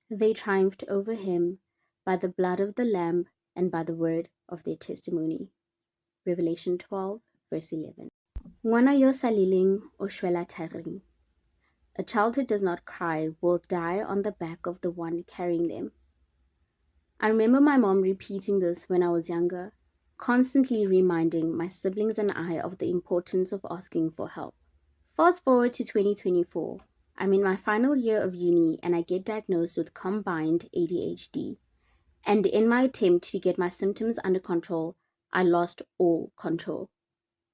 They triumphed over him by the blood of the Lamb and by the word of their testimony. Revelation 12, verse 11. Ngwana yo sa leleng o shwela tharing. A child who does not cry will die on the back of the one carrying them. I remember my mom repeating this when I was younger, constantly reminding my siblings and I of the importance of asking for help. Fast forward to 2024. I'm in my final year of uni and I get diagnosed with combined ADHD. And in my attempt to get my symptoms under control, I lost all control.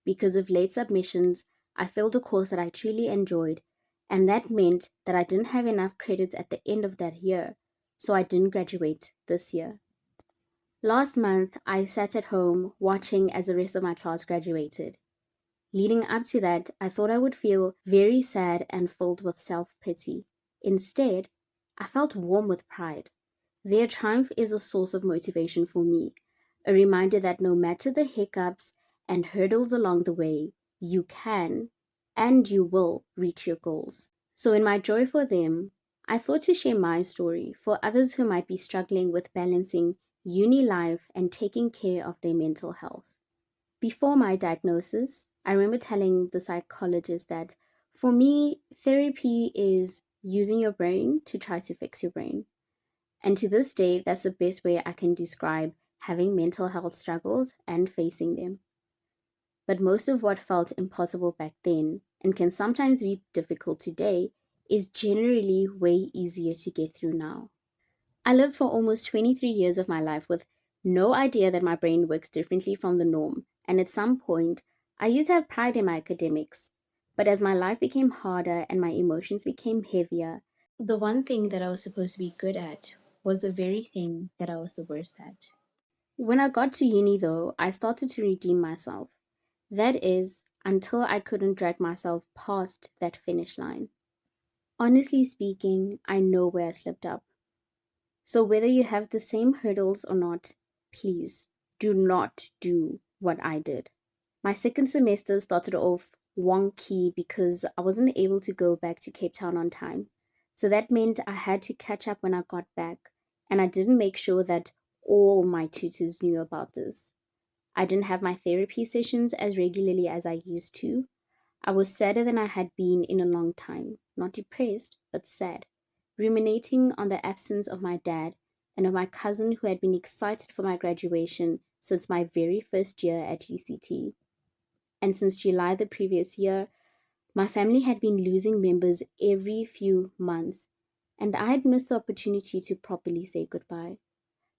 Because of late submissions, I failed a course that I truly enjoyed, and that meant that I didn't have enough credits at the end of that year, so I didn't graduate this year. Last month, I sat at home watching as the rest of my class graduated. Leading up to that, I thought I would feel very sad and filled with self-pity. Instead, I felt warm with pride. Their triumph is a source of motivation for me, a reminder that no matter the hiccups and hurdles along the way, you can and you will reach your goals. So in my joy for them, I thought to share my story for others who might be struggling with balancing uni life and taking care of their mental health. Before my diagnosis, I remember telling the psychologist that for me, therapy is using your brain to try to fix your brain. And to this day, that's the best way I can describe having mental health struggles and facing them. But most of what felt impossible back then, and can sometimes be difficult today, is generally way easier to get through now. I lived for almost 23 years of my life with no idea that my brain works differently from the norm, and at some point, I used to have pride in my academics. But as my life became harder and my emotions became heavier, the one thing that I was supposed to be good at was the very thing that I was the worst at. When I got to uni, though, I started to redeem myself. That is, until I couldn't drag myself past that finish line. Honestly speaking, I know where I slipped up. So whether you have the same hurdles or not, please do not do what I did. My second semester started off wonky because I wasn't able to go back to Cape Town on time. So that meant I had to catch up when I got back, and I didn't make sure that all my tutors knew about this. I didn't have my therapy sessions as regularly as I used to. I was sadder than I had been in a long time. Not depressed, but sad. Ruminating on the absence of my dad and of my cousin who had been excited for my graduation since my very first year at UCT. And since July the previous year, my family had been losing members every few months, and I had missed the opportunity to properly say goodbye.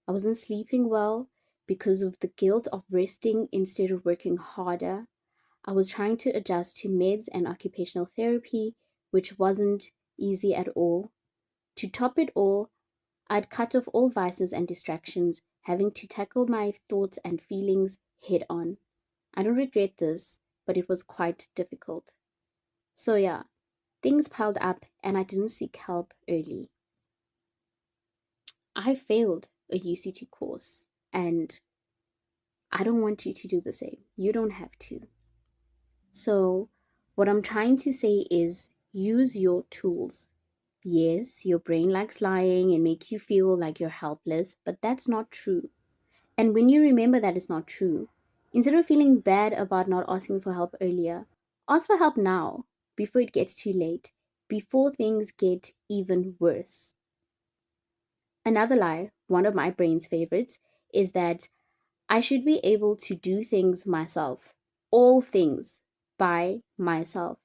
I wasn't sleeping well because of the guilt of resting instead of working harder. I was trying to adjust to meds and occupational therapy, which wasn't easy at all. To top it all, I'd cut off all vices and distractions, having to tackle my thoughts and feelings head on. I don't regret this, but it was quite difficult. So yeah, things piled up and I didn't seek help early. I failed a UCT course and I don't want you to do the same. You don't have to. So, what I'm trying to say is use your tools. Yes, your brain likes lying and makes you feel like you're helpless, but that's not true. And when you remember that it's not true, instead of feeling bad about not asking for help earlier, ask for help now, before it gets too late, before things get even worse. Another lie, one of my brain's favorites, is that I should be able to do things myself, all things by myself.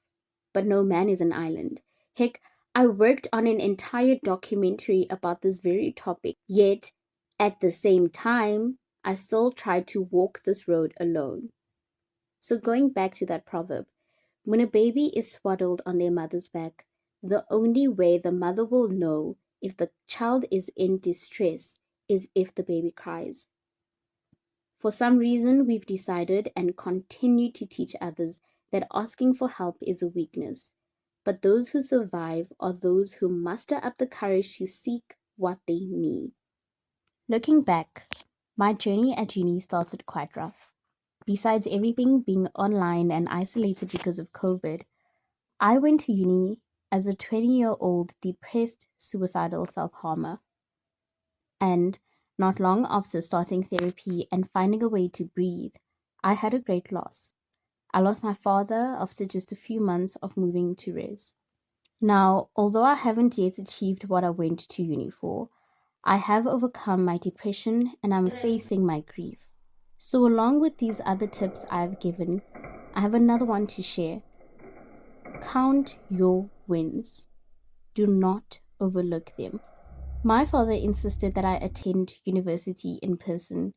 But no man is an island. Heck, I worked on an entire documentary about this very topic, yet at the same time, I still tried to walk this road alone. So going back to that proverb, when a baby is swaddled on their mother's back, the only way the mother will know if the child is in distress is if the baby cries. For some reason, we've decided and continue to teach others that asking for help is a weakness. But those who survive are those who muster up the courage to seek what they need. Looking back, my journey at uni started quite rough. Besides everything being online and isolated because of COVID, I went to uni as a 20-year-old depressed suicidal self-harmer. And not long after starting therapy and finding a way to breathe, I had a great loss. I lost my father after just a few months of moving to res. Now, although I haven't yet achieved what I went to uni for, I have overcome my depression and I'm facing my grief. So, along with these other tips I've given, I have another one to share. Count your wins. Do not overlook them. My father insisted that I attend university in person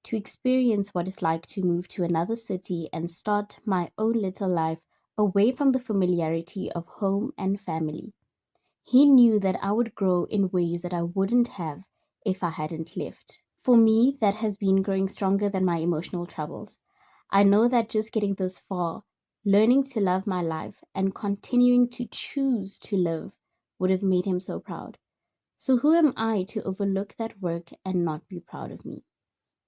to experience what it's like to move to another city and start my own little life away from the familiarity of home and family. He knew that I would grow in ways that I wouldn't have if I hadn't left. For me, that has been growing stronger than my emotional troubles. I know that just getting this far, learning to love my life, and continuing to choose to live would have made him so proud. So who am I to overlook that work and not be proud of me?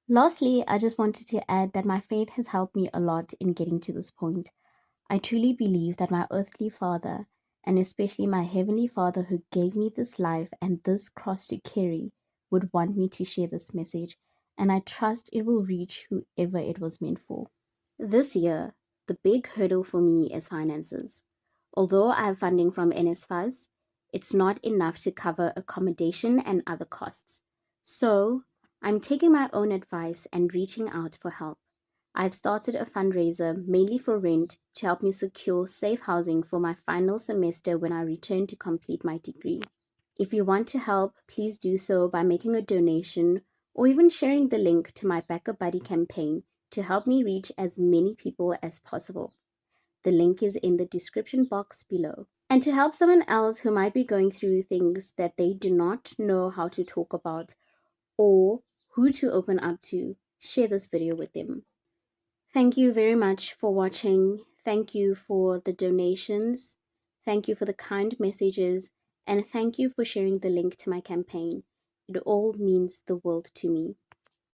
Lastly, I just wanted to add that my faith has helped me a lot in getting to this point. I truly believe that my earthly father, and especially my heavenly father who gave me this life and this cross to carry, would want me to share this message, and I trust it will reach whoever it was meant for. This year, the big hurdle for me is finances. Although I have funding from NSFAS, it's not enough to cover accommodation and other costs. So, I'm taking my own advice and reaching out for help. I've started a fundraiser mainly for rent to help me secure safe housing for my final semester when I return to complete my degree. If you want to help, please do so by making a donation or even sharing the link to my Backup Buddy campaign to help me reach as many people as possible. The link is in the description box below. And to help someone else who might be going through things that they do not know how to talk about or who to open up to, share this video with them. Thank you very much for watching. Thank you for the donations. Thank you for the kind messages. And thank you for sharing the link to my campaign. It all means the world to me.